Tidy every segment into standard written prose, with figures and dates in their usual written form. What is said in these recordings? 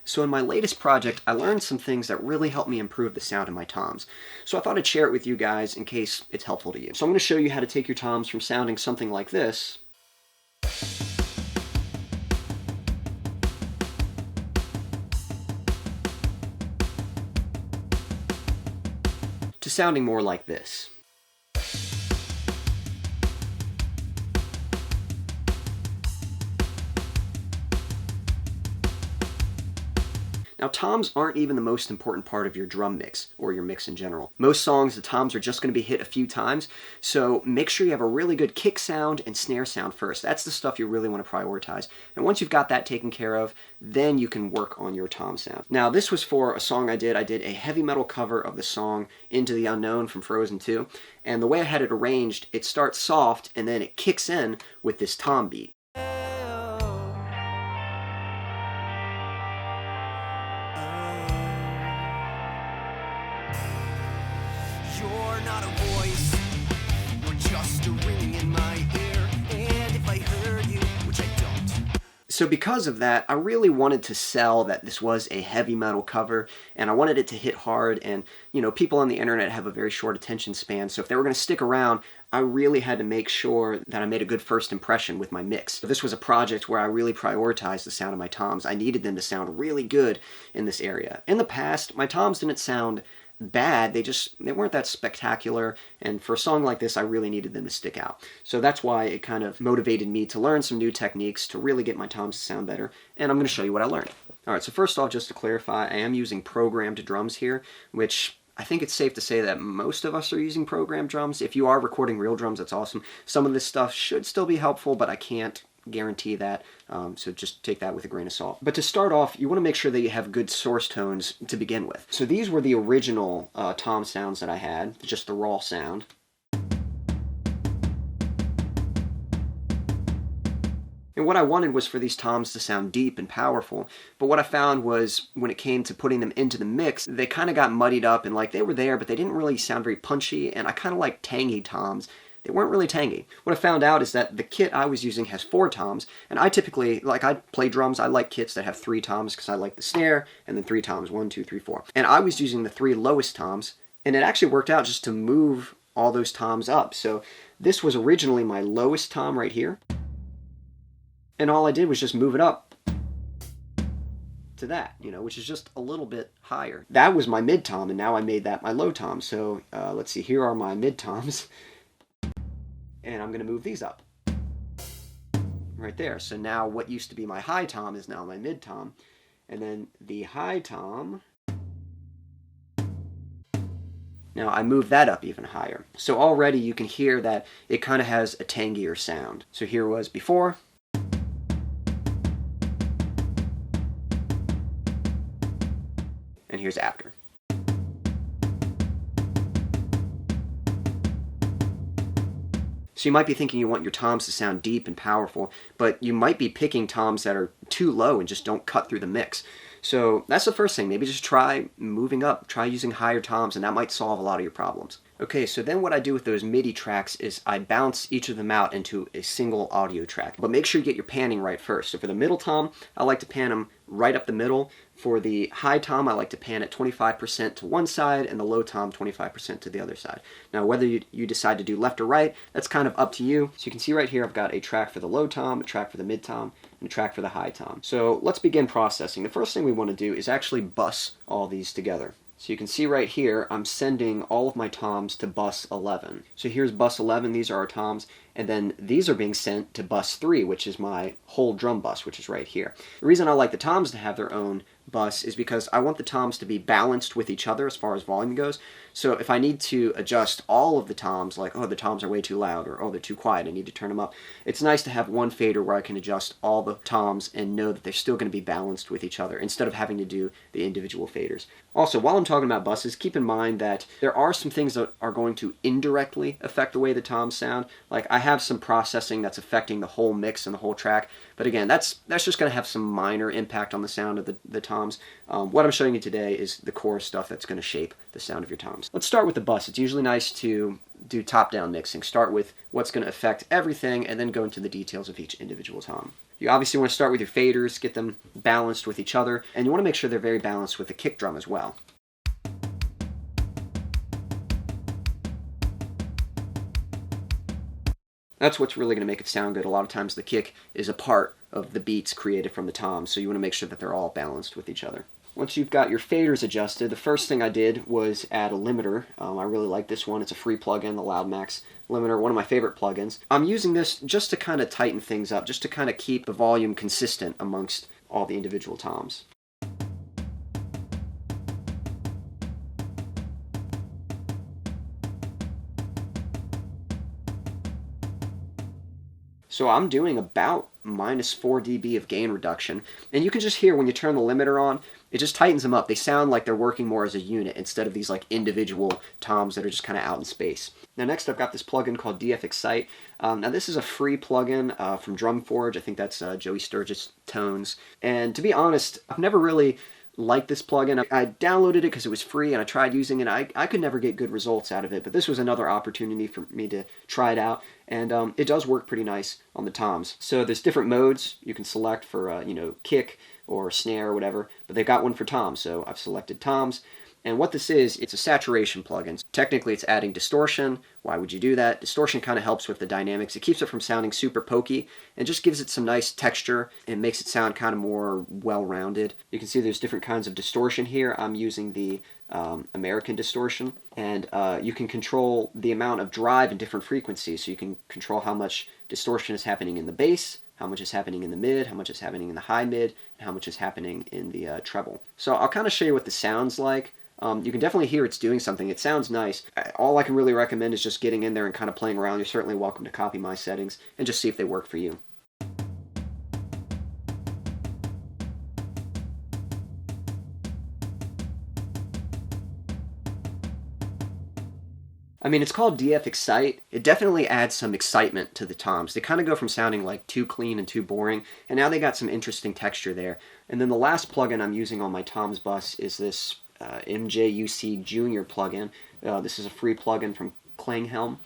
So in my latest project, I learned some things that really helped me improve the sound of my toms. So I thought I'd share it with you guys in case it's helpful to you. So I'm going to show you how to take your toms from sounding something like this to sounding more like this. Now, toms aren't even the most important part of your drum mix, or your mix in general. Most songs, the toms are just going to be hit a few times, so make sure you have a really good kick sound and snare sound first. That's the stuff you really want to prioritize. And once you've got that taken care of, then you can work on your tom sound. Now, this was for a song I did. I did a heavy metal cover of the song Into the Unknown from Frozen 2, and the way I had it arranged, it starts soft, and then it kicks in with this tom beat. You're not a voice, you're just a ringing in my ear, and if I heard you, which I don't. So because of that, I really wanted to sell that this was a heavy metal cover, and I wanted it to hit hard, and you know, people on the internet have a very short attention span, so if they were going to stick around, I really had to make sure that I made a good first impression with my mix. So this was a project where I really prioritized the sound of my toms. I needed them to sound really good in this area. In the past, my toms didn't sound bad, they weren't that spectacular, and for a song like this I really needed them to stick out. So that's why it kind of motivated me to learn some new techniques to really get my toms to sound better, and I'm going to show you what I learned. Alright, so first off, just to clarify, I am using programmed drums here, which I think it's safe to say that most of us are using programmed drums. If you are recording real drums, that's awesome. Some of this stuff should still be helpful, but I can't guarantee that, so just take that with a grain of salt. But to start off, you want to make sure that you have good source tones to begin with. So these were the original tom sounds that I had, just the raw sound. And what I wanted was for these toms to sound deep and powerful, but what I found was when it came to putting them into the mix, they kind of got muddied up, and like they were there, but they didn't really sound very punchy, and I kind of like tangy toms. They weren't really tangy. What I found out is that the kit I was using has 4 toms, and I typically, like I play drums, I like kits that have 3 toms because I like the snare, and then 3 toms, 1, 2, 3, 4. And I was using the 3 lowest toms, and it actually worked out just to move all those toms up. So this was originally my lowest tom right here, and all I did was just move it up to that, you know, which is just a little bit higher. That was my mid tom, and now I made that my low tom. So let's see, here are my mid toms. And I'm going to move these up right there. So now what used to be my high tom is now my mid tom. And then the high tom, now I move that up even higher. So already you can hear that it kind of has a tangier sound. So here was before. And here's after. So you might be thinking you want your toms to sound deep and powerful, but you might be picking toms that are too low and just don't cut through the mix. So that's the first thing. Maybe just try moving up, try using higher toms, and that might solve a lot of your problems. Okay, so then what I do with those MIDI tracks is I bounce each of them out into a single audio track. But make sure you get your panning right first. So for the middle tom, I like to pan them right up the middle. For the high tom, I like to pan it 25% to one side, and the low tom 25% to the other side. Now whether you decide to do left or right, that's kind of up to you. So you can see right here I've got a track for the low tom, a track for the mid tom, and a track for the high tom. So let's begin processing. The first thing we want to do is actually bus all these together. So you can see right here, I'm sending all of my toms to bus 11. So here's bus 11, these are our toms, and then these are being sent to bus 3, which is my whole drum bus, which is right here. The reason I like the toms to have their own bus is because I want the toms to be balanced with each other as far as volume goes. So if I need to adjust all of the toms, like, oh, the toms are way too loud, or oh, they're too quiet, I need to turn them up, it's nice to have one fader where I can adjust all the toms and know that they're still going to be balanced with each other instead of having to do the individual faders. Also, while I'm talking about buses, keep in mind that there are some things that are going to indirectly affect the way the toms sound. Like, I have some processing that's affecting the whole mix and the whole track, but again, that's just going to have some minor impact on the sound of the toms. What I'm showing you today is the core stuff that's going to shape the sound of your toms. Let's start with the bus. It's usually nice to do top-down mixing. Start with what's going to affect everything and then go into the details of each individual tom. You obviously want to start with your faders, get them balanced with each other, and you want to make sure they're very balanced with the kick drum as well. That's what's really going to make it sound good. A lot of times the kick is a part of the beats created from the toms, so you want to make sure that they're all balanced with each other. Once you've got your faders adjusted, the first thing I did was add a limiter. I really like this one. It's a free plugin, the LoudMax limiter, one of my favorite plugins. I'm using this just to kind of tighten things up, just to kind of keep the volume consistent amongst all the individual toms. So I'm doing about -4 dB of gain reduction. And you can just hear when you turn the limiter on, it just tightens them up. They sound like they're working more as a unit instead of these like individual toms that are just kind of out in space. Now next I've got this plugin called DF Excite. Now this is a free plugin from Drumforge. I think that's Joey Sturgis Tones. And to be honest, I've never really liked this plugin. I downloaded it because it was free and I tried using it. I could never get good results out of it, but this was another opportunity for me to try it out, and it does work pretty nice on the toms. So there's different modes you can select for kick or snare or whatever, but they've got one for toms, so I've selected toms. And what this is, it's a saturation plugin. Technically, it's adding distortion. Why would you do that? Distortion kind of helps with the dynamics. It keeps it from sounding super pokey and just gives it some nice texture and makes it sound kind of more well-rounded. You can see there's different kinds of distortion here. I'm using the American distortion, and you can control the amount of drive in different frequencies. So you can control how much distortion is happening in the bass, how much is happening in the mid, how much is happening in the high mid, and how much is happening in the treble. So I'll kind of show you what this sounds like. You can definitely hear it's doing something. It sounds nice. All I can really recommend is just getting in there and kind of playing around. You're certainly welcome to copy my settings and just see if they work for you. I mean, it's called DF Excite. It definitely adds some excitement to the toms. They kind of go from sounding like too clean and too boring, and now they got some interesting texture there. And then the last plugin I'm using on my toms bus is this MJUC Junior plugin. This is a free plugin from Klanghelm.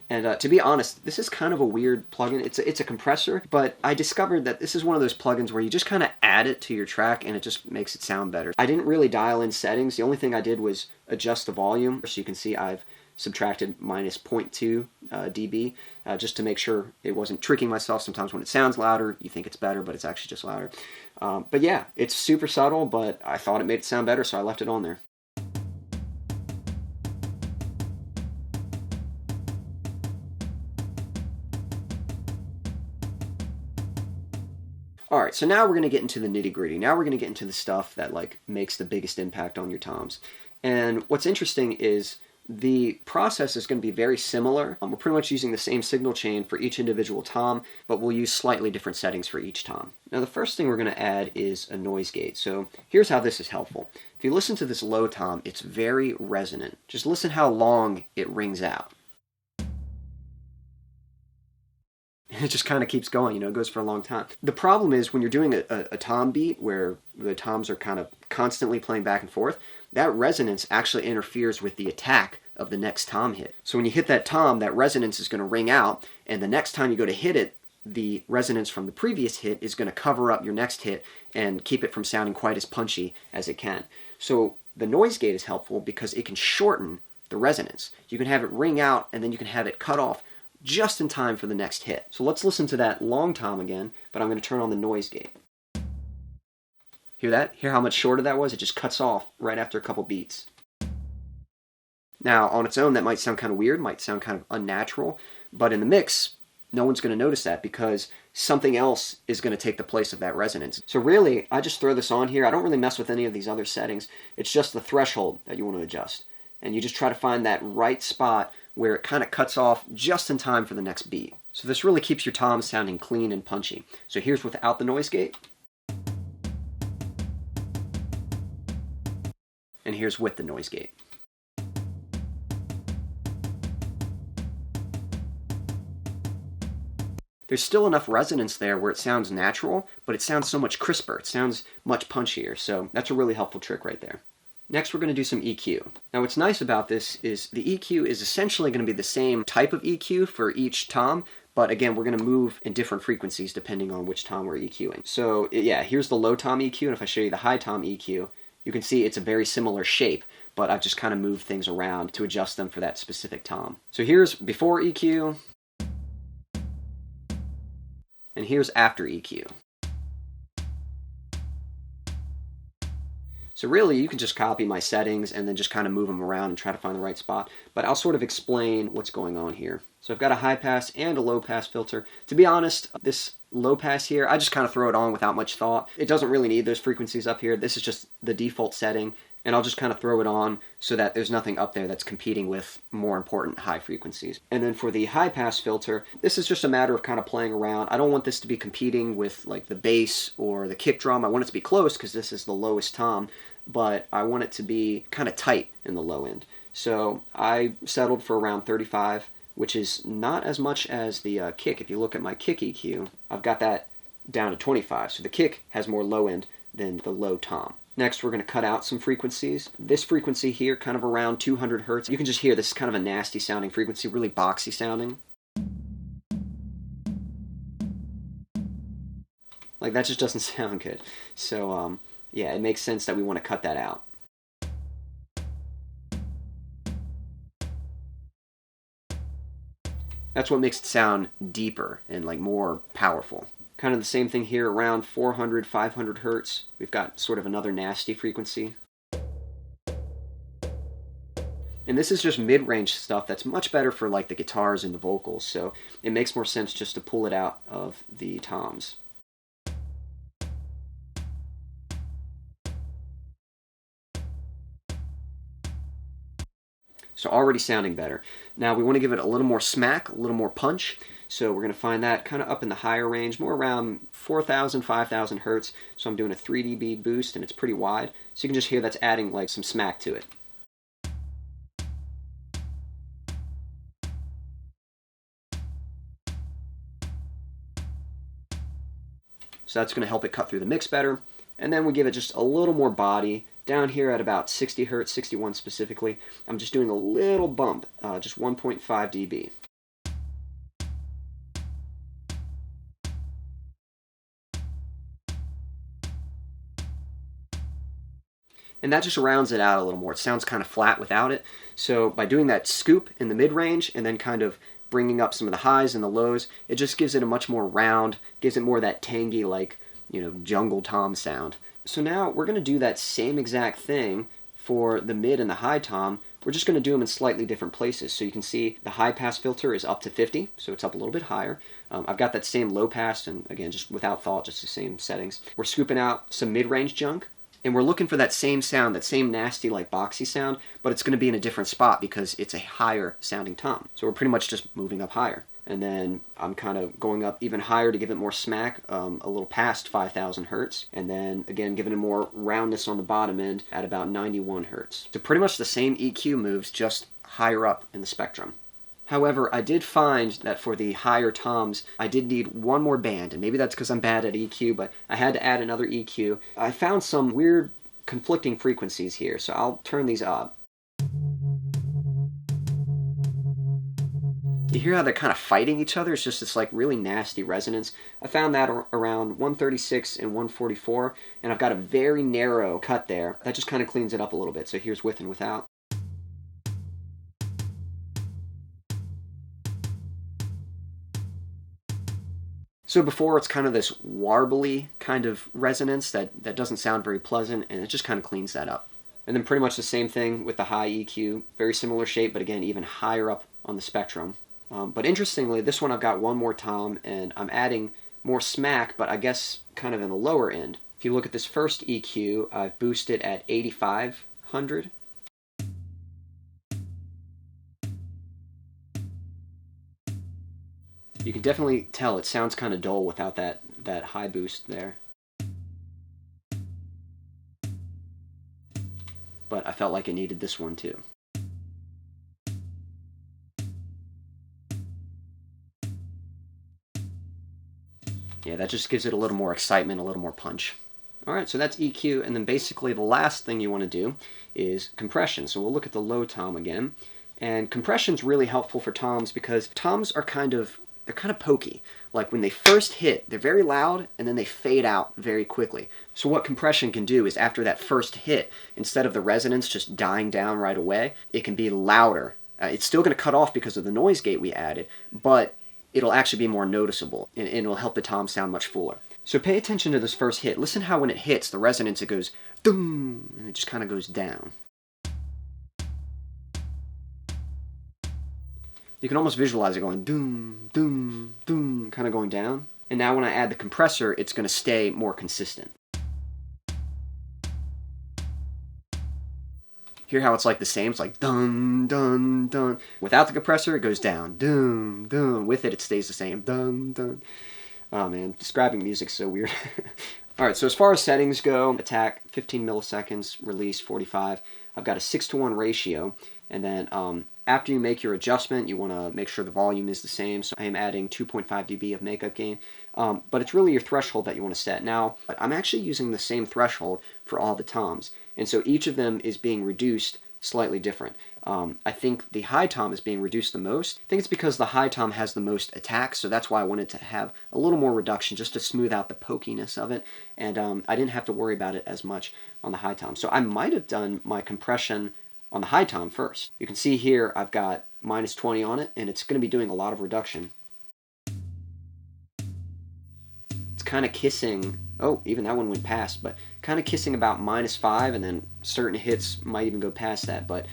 And to be honest, this is kind of a weird plugin. It's a compressor, but I discovered that this is one of those plugins where you just kind of add it to your track and it just makes it sound better. I didn't really dial in settings. The only thing I did was adjust the volume. So you can see I've subtracted -0.2 dB just to make sure it wasn't tricking myself. Sometimes when it sounds louder, you think it's better, but it's actually just louder. But yeah, it's super subtle, but I thought it made it sound better, so I left it on there. Alright, so now we're going to get into the nitty-gritty. Now we're going to get into the stuff that like makes the biggest impact on your toms. And what's interesting is the process is going to be very similar. We're pretty much using the same signal chain for each individual tom, but we'll use slightly different settings for each tom. Now the first thing we're going to add is a noise gate. So here's how this is helpful. If you listen to this low tom, it's very resonant. Just listen how long it rings out. It just kind of keeps going, it goes for a long time. The problem is when you're doing a tom beat where the toms are kind of constantly playing back and forth, that resonance actually interferes with the attack of the next tom hit. So when you hit that tom, that resonance is going to ring out, and the next time you go to hit it, the resonance from the previous hit is going to cover up your next hit and keep it from sounding quite as punchy as it can. So the noise gate is helpful because it can shorten the resonance. You can have it ring out, and then you can have it cut off just in time for the next hit. So let's listen to that long tom again, but I'm going to turn on the noise gate. Hear that? Hear how much shorter that was? It just cuts off right after a couple beats. Now, on its own, that might sound kind of weird, might sound kind of unnatural, but in the mix, no one's going to notice that because something else is going to take the place of that resonance. So really, I just throw this on here. I don't really mess with any of these other settings. It's just the threshold that you want to adjust. And you just try to find that right spot where it kind of cuts off just in time for the next beat. So this really keeps your toms sounding clean and punchy. So here's without the noise gate. And here's with the noise gate. There's still enough resonance there where it sounds natural, but it sounds so much crisper. It sounds much punchier. So that's a really helpful trick right there. Next, we're going to do some EQ. Now, what's nice about this is the EQ is essentially going to be the same type of EQ for each tom, But again, we're going to move in different frequencies depending on which tom we're EQing. So yeah, here's the low tom EQ, and if I show you the high tom EQ, you can see it's a very similar shape, but I've just kind of moved things around to adjust them for that specific tom. So here's before EQ, and here's after EQ. So really, you can just copy my settings and then just kind of move them around and try to find the right spot. But I'll sort of explain what's going on here. So I've got a high pass and a low pass filter. To be honest, this low pass here, I just kind of throw it on without much thought. It doesn't really need those frequencies up here. This is just the default setting, and I'll just kind of throw it on so that there's nothing up there that's competing with more important high frequencies. And then for the high pass filter, this is just a matter of kind of playing around. I don't want this to be competing with like the bass or the kick drum. I want it to be close because this is the lowest tom, but I want it to be kind of tight in the low end. So I settled for around 35, which is not as much as the kick. If you look at my kick EQ, I've got that down to 25. So the kick has more low end than the low tom. Next, we're going to cut out some frequencies. This frequency here, kind of around 200 hertz. You can just hear this is kind of a nasty sounding frequency, really boxy sounding. Like that just doesn't sound good. So yeah, it makes sense that we want to cut that out. That's what makes it sound deeper and like more powerful. Kind of the same thing here around 400, 500 hertz. We've got sort of another nasty frequency. And this is just mid-range stuff that's much better for like the guitars and the vocals, so it makes more sense just to pull it out of the toms. So already sounding better. Now we want to give it a little more smack, a little more punch. So we're going to find that kind of up in the higher range, more around 4,000, 5,000 hertz. So I'm doing a 3 dB boost, and it's pretty wide. So you can just hear that's adding like some smack to it. So that's going to help it cut through the mix better. And then we give it just a little more body. Down here at about 60 hertz, 61 specifically, I'm just doing a little bump, just 1.5 dB. And that just rounds it out a little more. It sounds kind of flat without it. So by doing that scoop in the mid-range and then kind of bringing up some of the highs and the lows, it just gives it a much more round, gives it more that tangy, like, you know, jungle tom sound. So now we're going to do that same exact thing for the mid and the high tom. We're just going to do them in slightly different places. So you can see the high pass filter is up to 50, so it's up a little bit higher. I've got that same low pass, and again, just without thought, just the same settings. We're scooping out some mid-range junk, and we're looking for that same sound, that same nasty, like boxy sound, but it's going to be in a different spot because it's a higher sounding tom. So we're pretty much just moving up higher. And then I'm kind of going up even higher to give it more smack, a little past 5,000 hertz. And then again, giving it more roundness on the bottom end at about 91 hertz. So pretty much the same EQ moves, just higher up in the spectrum. However, I did find that for the higher toms, I did need one more band, and maybe that's because I'm bad at EQ, but I had to add another EQ. I found some weird conflicting frequencies here, so I'll turn these up. You hear how they're kind of fighting each other? It's just this like really nasty resonance. I found that around 136 and 144, and I've got a very narrow cut there. That just kind of cleans it up a little bit. So here's with and without. So before, it's kind of this warbly kind of resonance that doesn't sound very pleasant, and it just kind of cleans that up. And then pretty much the same thing with the high EQ. Very similar shape, but again, even higher up on the spectrum. But interestingly, this one I've got one more tom, and I'm adding more smack, but I guess kind of in the lower end. If you look at this first EQ, I've boosted at 8,500. You can definitely tell it sounds kind of dull without that high boost there. But I felt like it needed this one too. Yeah, that just gives it a little more excitement, a little more punch. Alright, so that's EQ, and then basically the last thing you want to do is compression. So we'll look at the low tom again. And compression's really helpful for toms because toms are kind of they're kind of pokey. Like when they first hit, they're very loud and then they fade out very quickly. So what compression can do is after that first hit, instead of the resonance just dying down right away, it can be louder. It's still going to cut off because of the noise gate we added, but it'll actually be more noticeable and it'll help the tom sound much fuller. So pay attention to this first hit. Listen how when it hits, the resonance, it goes doom, and it just kind of goes down. You can almost visualize it going doom, doom, doom, kind of going down. And now when I add the compressor, it's going to stay more consistent. Hear how it's like the same? It's like dun, dun, dun. Without the compressor, it goes down, doom, doom. With it, it stays the same, dun, dun. Oh man, describing music's so weird. Alright, so as far as settings go, attack 15 milliseconds, release 45. I've got a 6-to-1 ratio, and then after you make your adjustment, you want to make sure the volume is the same. So I am adding 2.5 dB of makeup gain, but it's really your threshold that you want to set. Now, I'm actually using the same threshold for all the toms, and so each of them is being reduced slightly different. I think the high tom is being reduced the most. I think it's because the high tom has the most attacks, so that's why I wanted to have a little more reduction just to smooth out the pokiness of it, and I didn't have to worry about it as much on the high tom. So I might have done my compression on the high tom first. You can see here I've got -20 on it, and it's going to be doing a lot of reduction. It's kind of kissing, oh, even that one went past, but kind of kissing about -5, and then certain hits might even go past that, but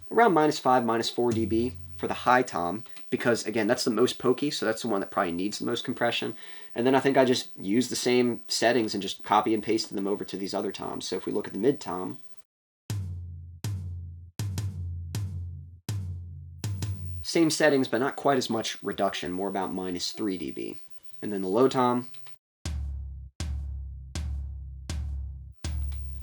around -5, -4 dB for the high tom, because again, that's the most pokey, so that's the one that probably needs the most compression. And then I think I just used the same settings and just copy and pasted them over to these other toms. So if we look at the mid tom, same settings, but not quite as much reduction, more about -3 dB. And then the low tom,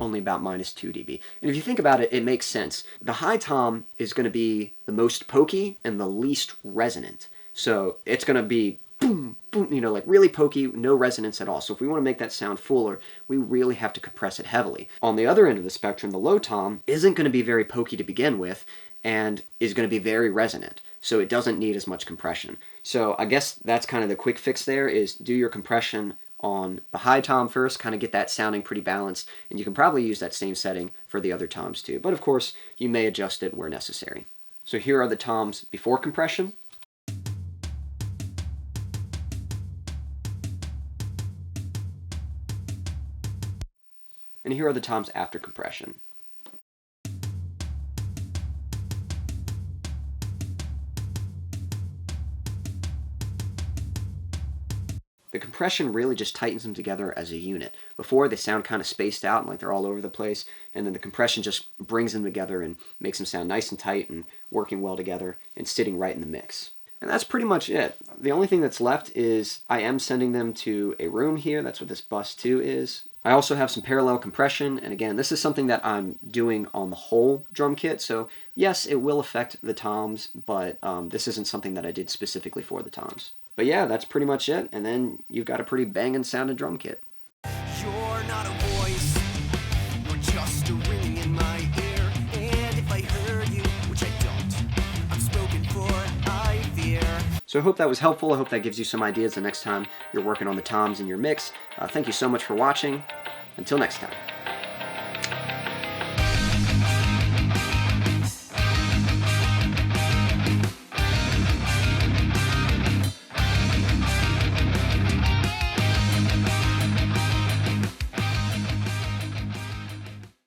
only about -2 dB. And if you think about it, it makes sense. The high tom is going to be the most pokey and the least resonant. So it's going to be boom, boom, you know, like really pokey, no resonance at all. So if we want to make that sound fuller, we really have to compress it heavily. On the other end of the spectrum, the low tom isn't going to be very pokey to begin with and is going to be very resonant. So it doesn't need as much compression. So I guess that's kind of the quick fix there, is do your compression on the high tom first, kind of get that sounding pretty balanced, and you can probably use that same setting for the other toms too. But of course, you may adjust it where necessary. So here are the toms before compression. And here are the toms after compression. The compression really just tightens them together as a unit. Before, they sound kind of spaced out and like they're all over the place, and then the compression just brings them together and makes them sound nice and tight and working well together and sitting right in the mix. And that's pretty much it. The only thing that's left is I am sending them to a room here. That's what this bus 2 is. I also have some parallel compression, and again, this is something that I'm doing on the whole drum kit, so yes, it will affect the toms, but this isn't something that I did specifically for the toms. But yeah, that's pretty much it, and then you've got a pretty banging sounding drum kit. You're not a voice, you're just a ringing in my ear. And if I heard you, which I don't, I'm spoken for, I fear. So I hope that was helpful. I hope that gives you some ideas the next time you're working on the toms in your mix. Thank you so much for watching. Until next time.